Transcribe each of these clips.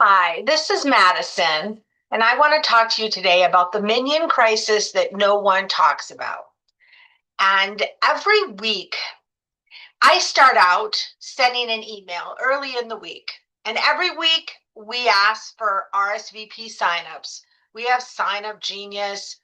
Hi, this is Madison, and I want to talk to you today about the Minyan crisis that no one talks about. And every week, I start out sending an email early in the week. And every week, we ask for RSVP signups. We have Sign Up Genius,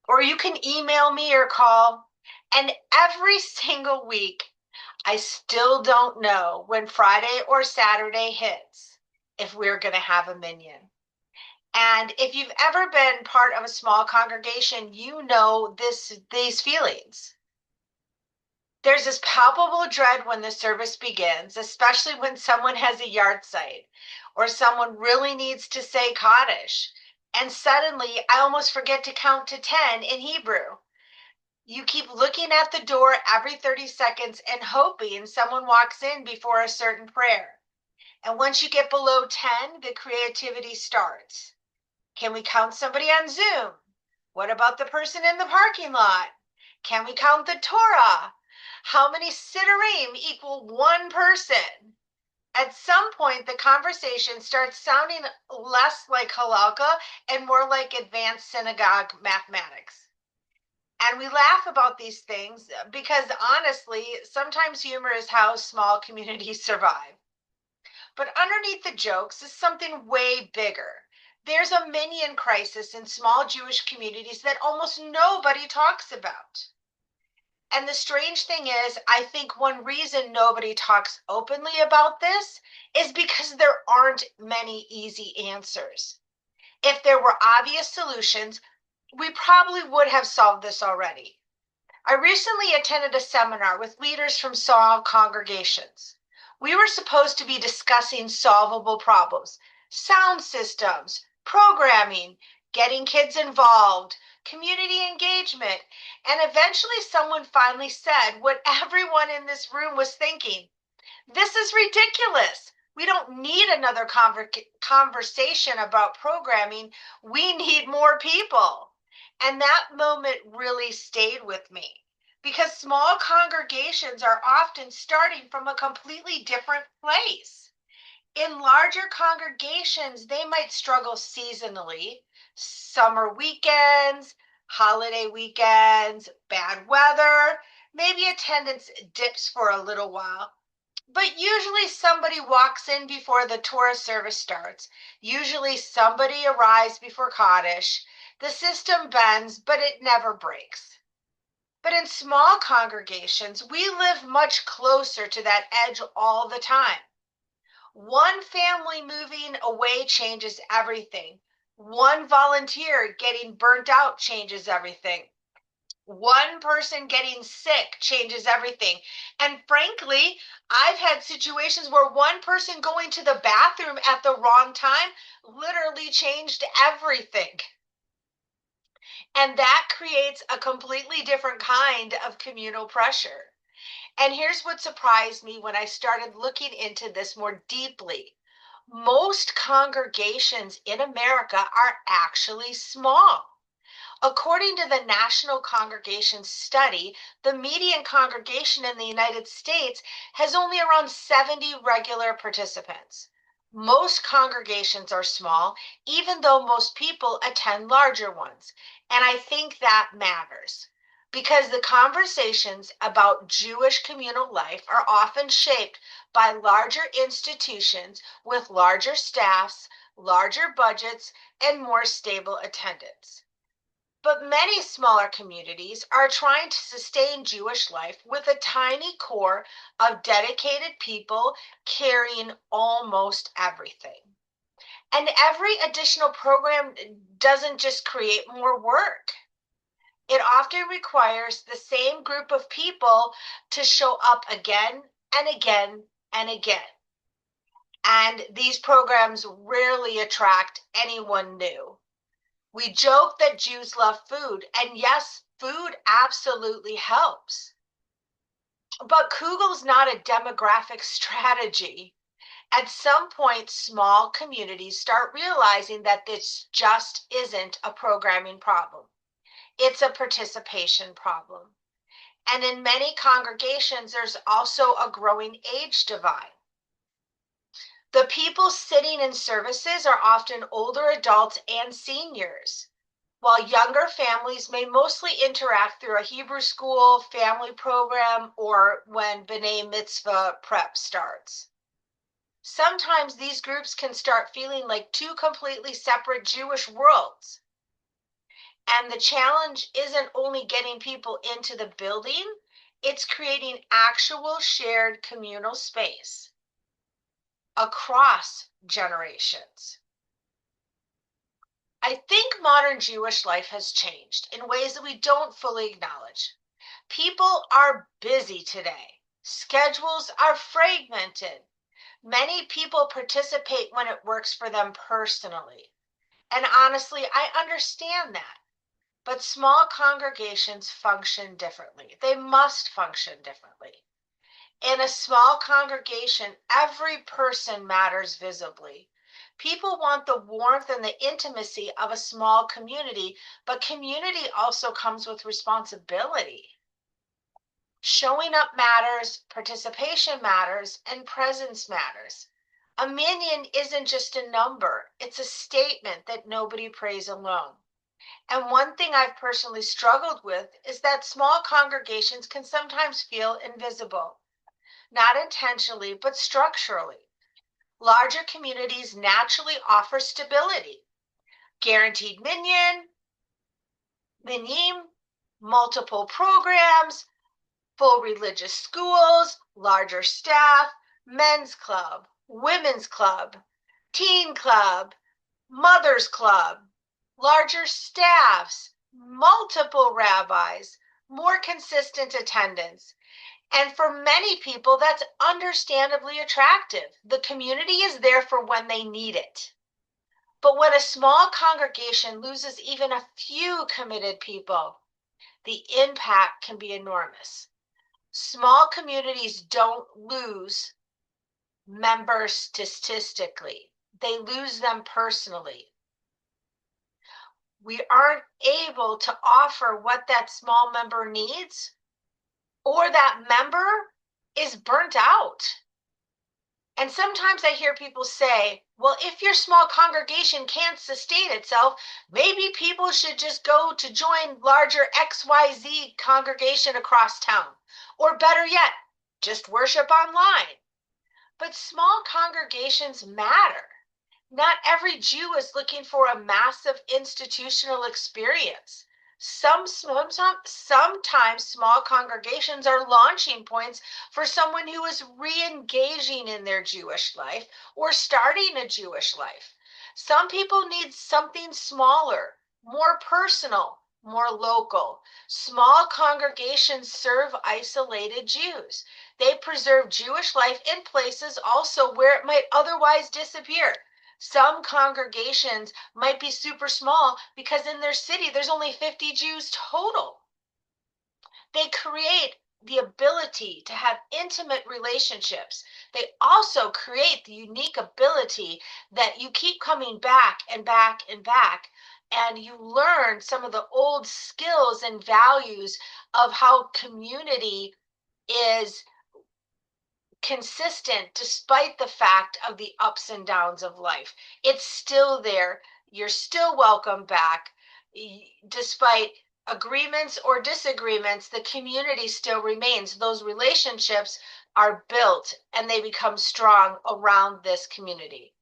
or you can email me or call. And every single week, I still don't know when Friday or Saturday hits if we're going to have a Minyan. And if you've ever been part of a small congregation, you know these feelings. There's this palpable dread when the service begins, especially when someone has a yard site or someone really needs to say Kaddish. And suddenly I almost forget to count to 10 in Hebrew. You keep looking at the door every 30 seconds and hoping someone walks in before a certain prayer. And once you get below 10, the creativity starts. Can we count somebody on Zoom? What about the person in the parking lot? Can we count the Torah? How many siddurim equal one person? At some point, the conversation starts sounding less like halalka and more like advanced synagogue mathematics. And we laugh about these things because honestly, sometimes humor is how small communities survive. But underneath the jokes is something way bigger. There's a minyan crisis in small Jewish communities that almost nobody talks about. And the strange thing is, I think one reason nobody talks openly about this is because there aren't many easy answers. If there were obvious solutions, we probably would have solved this already. I recently attended a seminar with leaders from small congregations. We were supposed to be discussing solvable problems, sound systems, programming, getting kids involved, community engagement, and eventually someone finally said what everyone in this room was thinking. This is ridiculous. We don't need another conversation about programming. We need more people. And that moment really stayed with me because small congregations are often starting from a completely different place. In larger congregations, they might struggle seasonally, summer weekends, holiday weekends, bad weather, maybe attendance dips for a little while. But usually somebody walks in before the Torah service starts. Usually somebody arrives before Kaddish. The system bends, but it never breaks. But in small congregations, we live much closer to that edge all the time. One family moving away changes everything. One volunteer getting burnt out changes everything. One person getting sick changes everything. And frankly, I've had situations where one person going to the bathroom at the wrong time literally changed everything. And that creates a completely different kind of communal pressure. And here's what surprised me when I started looking into this more deeply. Most congregations in America are actually small. According to the National Congregation Study, the median congregation in the United States has only around 70 regular participants. Most congregations are small, even though most people attend larger ones. And I think that matters because the conversations about Jewish communal life are often shaped by larger institutions with larger staffs, larger budgets, and more stable attendance. But many smaller communities are trying to sustain Jewish life with a tiny core of dedicated people carrying almost everything. And every additional program doesn't just create more work. It often requires the same group of people to show up again and again and again. And these programs rarely attract anyone new. We joke that Jews love food, and yes, food absolutely helps. But Kugel's not a demographic strategy. At some point, small communities start realizing that this just isn't a programming problem. It's a participation problem. And in many congregations, there's also a growing age divide. The people sitting in services are often older adults and seniors, while younger families may mostly interact through a Hebrew school, family program, or when B'nai Mitzvah prep starts. Sometimes these groups can start feeling like two completely separate Jewish worlds. And the challenge isn't only getting people into the building, it's creating actual shared communal space across generations. I think modern Jewish life has changed in ways that we don't fully acknowledge. People are busy today. Schedules are fragmented. Many people participate when it works for them personally. And honestly, I understand that. But small congregations function differently. They must function differently. In a small congregation, every person matters visibly. People want the warmth and the intimacy of a small community, but community also comes with responsibility. Showing up matters, participation matters, and presence matters. A minyan isn't just a number, it's a statement that nobody prays alone. And one thing I've personally struggled with is that small congregations can sometimes feel invisible, not intentionally, but structurally. Larger communities naturally offer stability, guaranteed minyan, multiple programs, full religious schools, larger staff, men's club, women's club, teen club, mother's club, larger staffs, multiple rabbis, more consistent attendance. And for many people, that's understandably attractive. The community is there for when they need it. But when a small congregation loses even a few committed people, the impact can be enormous. Small communities don't lose members statistically, they lose them personally. We aren't able to offer what that small member needs, or that member is burnt out. And sometimes I hear people say, well, if your small congregation can't sustain itself, maybe people should just go to join larger XYZ congregation across town. Or better yet, just worship online. But small congregations matter. Not every Jew is looking for a massive institutional experience. Sometimes small congregations are launching points for someone who is re-engaging in their Jewish life or starting a Jewish life. Some people need something smaller, more personal, more local. Small congregations serve isolated Jews. They preserve Jewish life in places also where it might otherwise disappear. Some congregations might be super small because in their city there's only 50 Jews total. They create the ability to have intimate relationships. They also create the unique ability that you keep coming back and back and back, and you learn some of the old skills and values of how community is consistent despite the fact of the ups and downs of life. It's still there. You're still welcome back. Despite agreements or disagreements, the community still remains. Those relationships are built and they become strong around this community.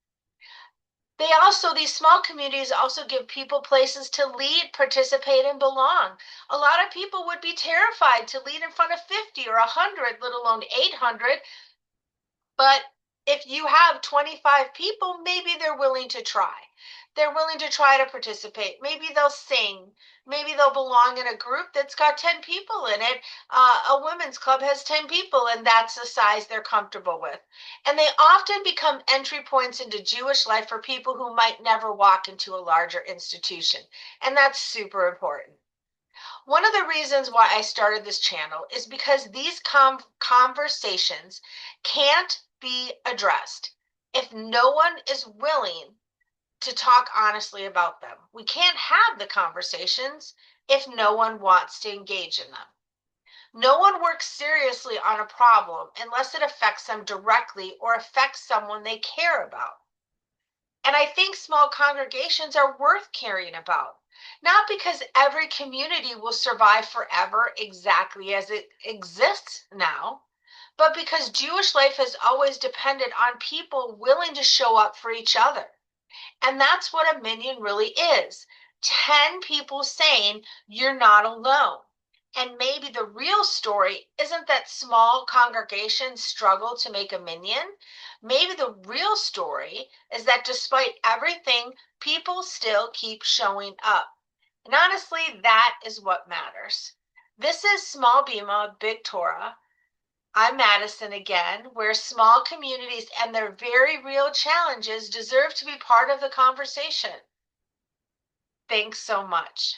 These small communities also give people places to lead, participate, and belong. A lot of people would be terrified to lead in front of 50 or 100, let alone 800. But if you have 25 people, maybe they're willing to try. They're willing to try to participate. Maybe they'll sing. Maybe they'll belong in a group that's got 10 people in it. A women's club has 10 people, and that's the size they're comfortable with. And they often become entry points into Jewish life for people who might never walk into a larger institution. And that's super important. One of the reasons why I started this channel is because these conversations can't be addressed if no one is willing to talk honestly about them. We can't have the conversations if no one wants to engage in them. No one works seriously on a problem unless it affects them directly or affects someone they care about. And I think small congregations are worth caring about, not because every community will survive forever exactly as it exists now, but because Jewish life has always depended on people willing to show up for each other. And that's what a minyan really is: 10 people saying, "You're not alone." And maybe the real story isn't that small congregations struggle to make a minyan. Maybe the real story is that despite everything, people still keep showing up. And honestly, that is what matters. This is Small Bima Big Torah. I'm Madison again, where small communities and their very real challenges deserve to be part of the conversation. Thanks so much.